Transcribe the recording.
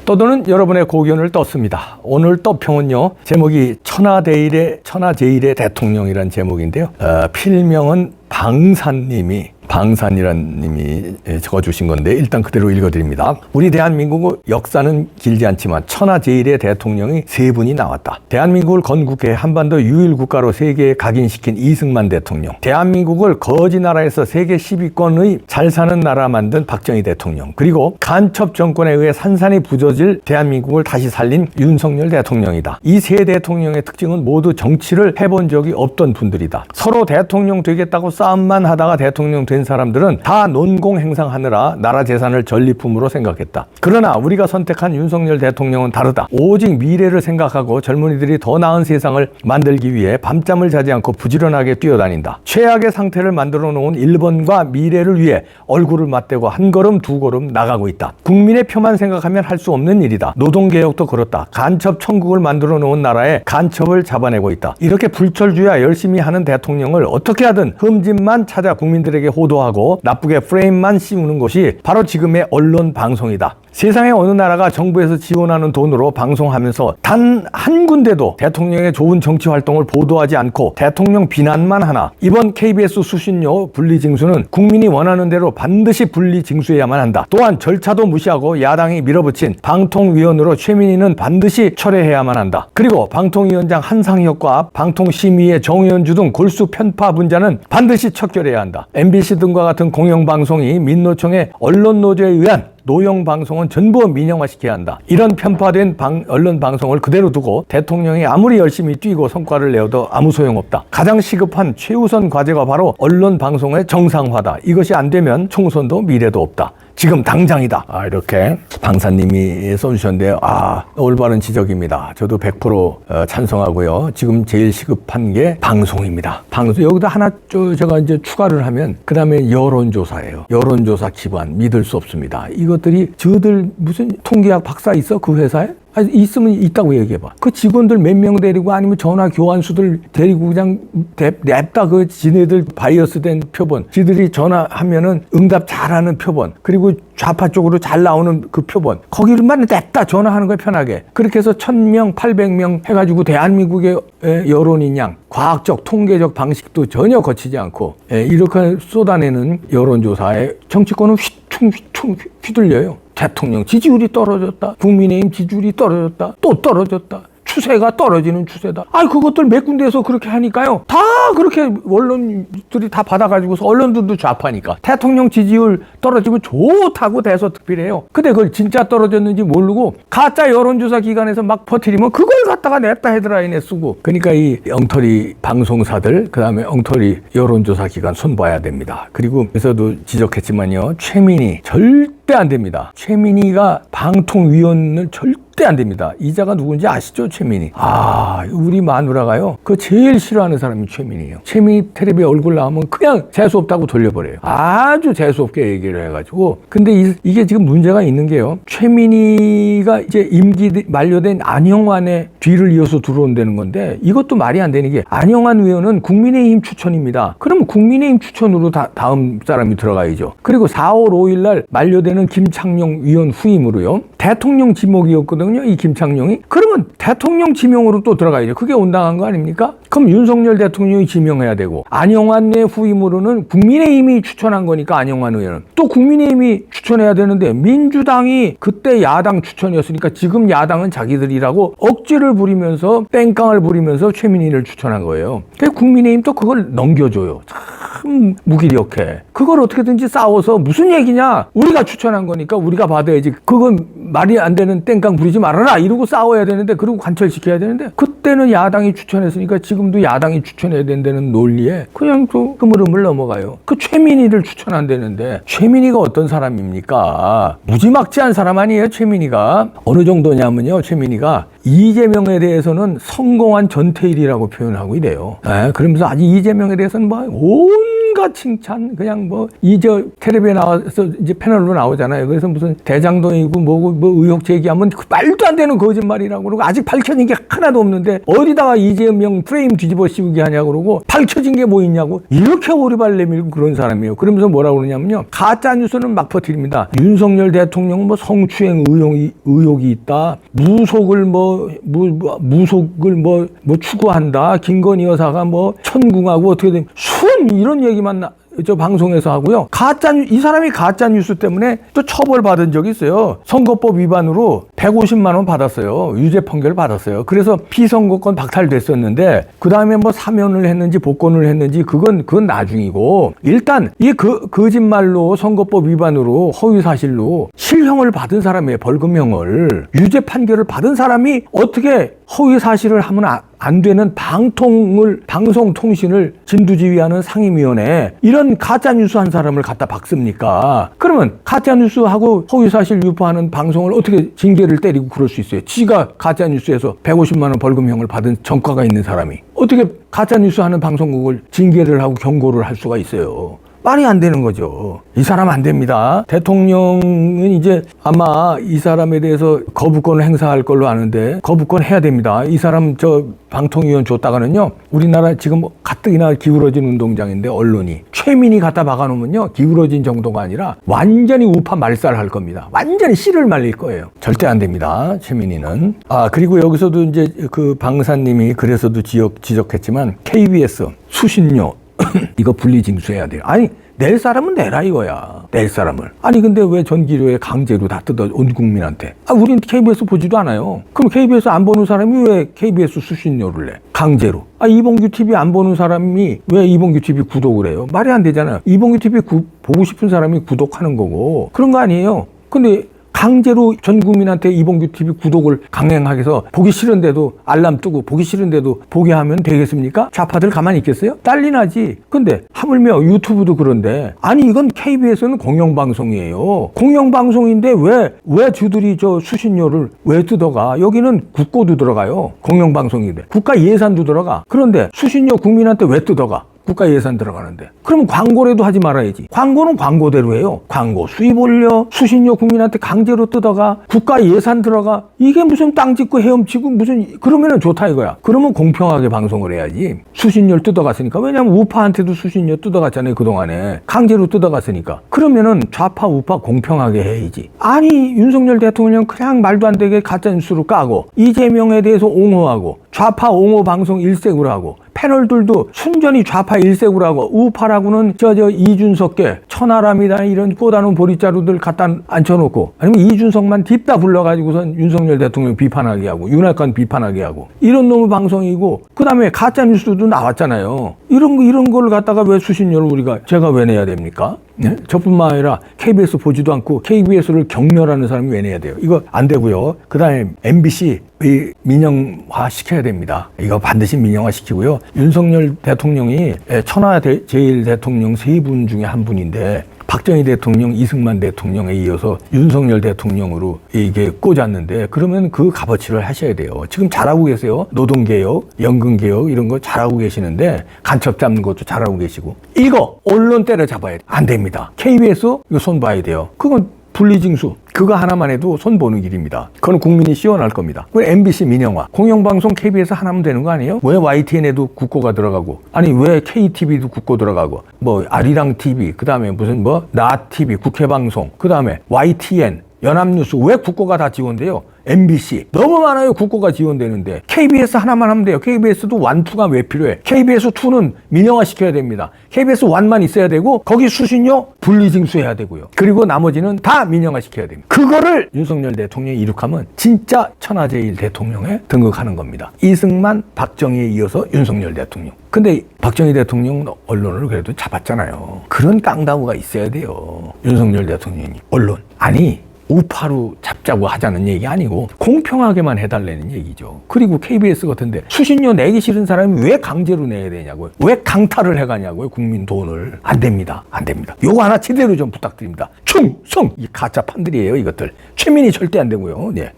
떠도는 여러분의 고견을 떴습니다. 오늘 떠평은요, 제목이 천하제일의 대통령이라는 제목인데요. 필명은 방산이라는 님이 적어주신 건데 일단 그대로 읽어드립니다. 우리 대한민국의 역사는 길지 않지만 천하제일의 대통령이 세 분이 나왔다. 대한민국을 건국해 한반도 유일 국가로 세계에 각인시킨 이승만 대통령, 대한민국을 거지 나라에서 세계 10위권의 잘 사는 나라 만든 박정희 대통령, 그리고 간첩 정권에 의해 산산이 부서질 대한민국을 다시 살린 윤석열 대통령이다. 이 세 대통령의 특징은 모두 정치를 해본 적이 없던 분들이다. 서로 대통령 되겠다고 싸움만 하다가 대통령 된 사람들은 다 논공행상하느라 나라 재산을 전리품으로 생각했다. 그러나 우리가 선택한 윤석열 대통령은 다르다. 오직 미래를 생각하고 젊은이들이 더 나은 세상을 만들기 위해 밤잠을 자지 않고 부지런하게 뛰어다닌다. 최악의 상태를 만들어 놓은 일본과 미래를 위해 얼굴을 맞대고 한 걸음 두 걸음 나가고 있다. 국민의 표만 생각하면 할 수 없는 일이다. 노동개혁도 그렇다. 간첩 천국을 만들어 놓은 나라에 간첩을 잡아내고 있다. 이렇게 불철주야 열심히 하는 대통령을 어떻게 하든 흠집만 찾아 국민들에게 호도하고 나쁘게 프레임만 씌우는 것이 바로 지금의 언론 방송이다. 세상의 어느 나라가 정부에서 지원하는 돈으로 방송하면서 단 한 군데도 대통령의 좋은 정치 활동을 보도하지 않고 대통령 비난만 하나. 이번 KBS 수신료 분리징수는 국민이 원하는 대로 반드시 분리징수해야만 한다. 또한 절차도 무시하고 야당이 밀어붙인 방통위원으로 최민희는 반드시 철회해야만 한다. 그리고 방통위원장 한상혁과 방통심의의 정의연주 등 골수 편파 분자는 반드시 척결해야 한다. MBC 등과 같은 공영방송이 민노총의 언론노조에 의한 노영 방송은 전부 민영화시켜야 한다. 이런 편파된 언론 방송을 그대로 두고 대통령이 아무리 열심히 뛰고 성과를 내어도 아무 소용없다. 가장 시급한 최우선 과제가 바로 언론 방송의 정상화다. 이것이 안 되면 총선도 미래도 없다. 지금 당장이다. 이렇게 방사님이 써주셨는데요. 올바른 지적입니다. 저도 100% 찬성하고요. 지금 제일 시급한 게 방송입니다. 방송, 여기다 하나 제가 이제 추가를 하면, 그 다음에 여론조사예요. 여론조사 기반 믿을 수 없습니다. 이것들이 저들 무슨 통계학 박사 있어? 그 회사에? 있으면 있다고 얘기해봐. 그 직원들 몇 명 데리고 아니면 전화 교환수들 데리고 그냥 냅다 그 지네들 바이어스 된 표본, 지들이 전화하면은 응답 잘하는 표본, 그리고 좌파 쪽으로 잘 나오는 그 표본, 거기만 냅다 전화하는 거야, 편하게. 그렇게 해서 1000명, 800명 해가지고 대한민국의 여론인 양, 과학적, 통계적 방식도 전혀 거치지 않고 이렇게 쏟아내는 여론조사에 정치권은 휘퉁 휘둘려요. 대통령 지지율이 떨어졌다. 국민의힘 지지율이 떨어졌다. 또 떨어졌다. 추세가 떨어지는 추세다. 그것들 몇 군데에서 그렇게 하니까요. 다 그렇게 언론들이 다 받아가지고서, 언론들도 좌파니까 대통령 지지율 떨어지면 좋다고 대서특필해요. 근데 그걸 진짜 떨어졌는지 모르고 가짜 여론조사 기관에서 막 퍼뜨리면 그걸 갖다가 냈다 헤드라인에 쓰고. 그러니까 이 엉터리 방송사들, 그 다음에 엉터리 여론조사 기관 손봐야 됩니다. 그리고 그래서도 지적했지만요, 최민희 절대 안 됩니다. 최민희가 방통위원을 절대 안 됩니다. 이자가 누군지 아시죠? 최민희. 우리 마누라가요, 그 제일 싫어하는 사람이 최민희예요. 최민희 텔레비에 얼굴 나오면 그냥 재수없다고 돌려버려요. 아주 재수없게 얘기를 해가지고. 근데 이게 지금 문제가 있는 게요, 최민희가 이제 임기 만료된 안영환의 뒤를 이어서 들어온다는 건데, 이것도 말이 안 되는 게, 안영환 의원은 국민의힘 추천입니다. 그러면 국민의힘 추천으로 다음 사람이 들어가야죠. 그리고 4월 5일 날 만료되는 김창룡 의원 후임으로요, 대통령 지목이었거든요, 이 김창룡이. 그러면 대통령 지명으로 또 들어가야죠. 그게 온당한 거 아닙니까? 그럼 윤석열 대통령이 지명해야 되고, 안영환의 후임으로는 국민의힘이 추천한 거니까 안영환 의원은 또 국민의힘이 추천해야 되는데, 민주당이 그때 야당 추천이었으니까 지금 야당은 자기들이라고 억지를 부리면서, 땡깡을 부리면서 최민희를 추천한 거예요. 그래서 국민의힘 또 그걸 넘겨줘요. 참 무기력해. 그걸 어떻게든지 싸워서, 무슨 얘기냐, 우리가 추천한 거니까 우리가 받아야지, 그건 말이 안 되는 땡깡 부리지 말아라 이러고 싸워야 되는데, 그리고 관철시켜야 되는데, 그때는 야당이 추천했으니까 지금도 야당이 추천해야 된다는 논리에 그냥 또 흐물흐물 넘어가요. 그 최민희를 추천한다는데, 최민희가 어떤 사람입니까? 무지막지한 사람 아니에요, 최민희가. 어느 정도냐면요, 최민희가 이재명에 대해서는 성공한 전태일이라고 표현하고 이래요. 그러면서 아직 이재명에 대해서는 뭐 온갖 온갖 칭찬, 그냥 뭐, 텔레비에 나와서 이제 패널로 나오잖아요. 그래서 무슨 대장동이고 뭐고, 뭐 의혹 제기하면 말도 안 되는 거짓말이라고 그러고, 아직 밝혀진 게 하나도 없는데, 어디다가 이재명 프레임 뒤집어 씌우게 하냐고 그러고, 밝혀진 게 뭐 있냐고, 이렇게 오리발 내밀고 그런 사람이에요. 그러면서 뭐라고 그러냐면요. 가짜뉴스는 막 퍼뜨립니다. 윤석열 대통령 뭐 성추행 의혹이 있다. 무속을 추구한다. 김건희 여사가 뭐 천궁하고 어떻게 되면 이런 얘기만 방송에서 하고요. 이 사람이 가짜뉴스 때문에 또 처벌받은 적이 있어요. 선거법 위반으로 150만 원 받았어요. 유죄 판결 받았어요. 그래서 피선거권 박탈됐었는데, 그 다음에 뭐 사면을 했는지 복권을 했는지 그건 나중이고, 일단 이 거짓말로 선거법 위반으로 허위사실로 실형을 받은 사람이에요. 벌금형을. 유죄 판결을 받은 사람이 어떻게 허위사실을 하면 안 되는 방송통신을 진두지휘하는 상임위원회, 이런 가짜뉴스 한 사람을 갖다 박습니까? 그러면 가짜뉴스하고 허위사실 유포하는 방송을 어떻게 징계를 때리고 그럴 수 있어요? 지가 가짜뉴스에서 150만 원 벌금형을 받은 전과가 있는 사람이 어떻게 가짜뉴스 하는 방송국을 징계를 하고 경고를 할 수가 있어요? 말이 안 되는 거죠. 이 사람 안 됩니다. 대통령은 이제 아마 이 사람에 대해서 거부권을 행사할 걸로 아는데, 거부권 해야 됩니다. 이 사람 방통위원 줬다가는요, 우리나라 지금 가뜩이나 기울어진 운동장인데, 언론이 최민희 갖다 박아놓으면요, 기울어진 정도가 아니라 완전히 우파 말살할 겁니다. 완전히 씨를 말릴 거예요. 절대 안 됩니다. 최민희는. 그리고 여기서도 이제 그 방사님이 그래서도 지적했지만, KBS 수신료 이거 분리징수해야 돼요. 아니, 낼 사람은 내라 이거야. 낼 사람을. 아니 근데 왜 전기료에 강제로 다 뜯어 온 국민한테? 우린 KBS 보지도 않아요. 그럼 KBS 안 보는 사람이 왜 KBS 수신료를 내? 강제로. 이봉규 TV 안 보는 사람이 왜 이봉규 TV 구독을 해요? 말이 안 되잖아요. 이봉규 TV 보고 싶은 사람이 구독하는 거고, 그런 거 아니에요. 근데 강제로 전 국민한테 이봉규 TV 구독을 강행하게 해서 보기 싫은데도 알람 뜨고 보기 싫은데도 보게 하면 되겠습니까? 좌파들 가만히 있겠어요? 난리 나지. 근데 하물며 유튜브도 그런데, 아니 이건 KBS는 공영방송이에요. 공영방송인데 왜 주들이 수신료를 왜 뜯어가? 여기는 국고도 들어가요. 공영방송인데 국가 예산도 들어가. 그런데 수신료 국민한테 왜 뜯어가? 국가 예산 들어가는데. 그러면 광고라도 하지 말아야지. 광고는 광고대로 해요. 광고 수입 올려, 수신료 국민한테 강제로 뜯어가, 국가 예산 들어가. 이게 무슨 땅 짓고 헤엄치고 그러면은 좋다 이거야. 그러면 공평하게 방송을 해야지. 수신료를 뜯어갔으니까. 왜냐면 우파한테도 수신료 뜯어갔잖아요, 그동안에. 강제로 뜯어갔으니까. 그러면은 좌파 우파 공평하게 해야지. 아니 윤석열 대통령 그냥 말도 안 되게 가짜뉴스로 까고, 이재명에 대해서 옹호하고, 좌파 옹호 방송 일색으로 하고, 패널들도 순전히 좌파 일색으로 하고, 우파라고는 이준석계 천하람이다 이런 꼬다놓은 보리자루들 갖다 앉혀놓고, 아니면 이준석만 딥다 불러가지고선 윤석열 대통령 비판하게 하고, 윤핵관 비판하게 하고, 이런 놈의 방송이고, 그 다음에 가짜뉴스도 나왔잖아요. 이런 걸 갖다가 왜 수신료를 제가 왜 내야 됩니까? 네? 저뿐만 아니라 KBS 보지도 않고 KBS를 경멸하는 사람이 왜 내야 돼요? 이거 안 되고요. 그 다음에 MBC 민영화 시켜야 됩니다. 이거 반드시 민영화 시키고요. 윤석열 대통령이 천하 제일 대통령 세 분 중에 한 분인데, 박정희 대통령, 이승만 대통령에 이어서 윤석열 대통령으로 이게 꽂았는데, 그러면 그 값어치를 하셔야 돼요. 지금 잘하고 계세요. 노동개혁, 연금개혁 이런 거 잘하고 계시는데, 간첩 잡는 것도 잘하고 계시고, 이거 언론 때려잡아야 돼. 안 됩니다. KBS 이거 손 봐야 돼요. 그건 분리징수. 그거 하나만 해도 손 보는 길입니다. 그건 국민이 시원할 겁니다. 왜 MBC 민영화, 공영방송 KBS 하나면 되는 거 아니에요? 왜 YTN에도 국고가 들어가고, 아니 왜 KTV도 국고 들어가고, 뭐 아리랑 TV, 그 다음에 무슨 나TV, 국회방송, 그 다음에 YTN, 연합뉴스, 왜 국고가 다 지원돼요? MBC 너무 많아요. 국고가 지원되는데 KBS 하나만 하면 돼요. KBS도 1, 2가 왜 필요해? KBS 2는 민영화 시켜야 됩니다. KBS 1만 있어야 되고, 거기 수신료 분리징수해야 되고요. 그리고 나머지는 다 민영화 시켜야 됩니다. 그거를 윤석열 대통령이 이룩하면 진짜 천하제일 대통령에 등극하는 겁니다. 이승만, 박정희에 이어서 윤석열 대통령. 근데 박정희 대통령 언론을 그래도 잡았잖아요. 그런 깡다구가 있어야 돼요. 윤석열 대통령이 언론. 아니 우파로 잡자고 하자는 얘기 아니고 공평하게만 해달라는 얘기죠. 그리고 KBS 같은데 수신료 내기 싫은 사람이 왜 강제로 내야 되냐고요. 왜 강탈을 해가냐고요. 국민 돈을. 안 됩니다. 안 됩니다. 요거 하나 제대로 좀 부탁드립니다. 충성! 이 가짜 판들이에요, 이것들. 최민희 절대 안 되고요. 네.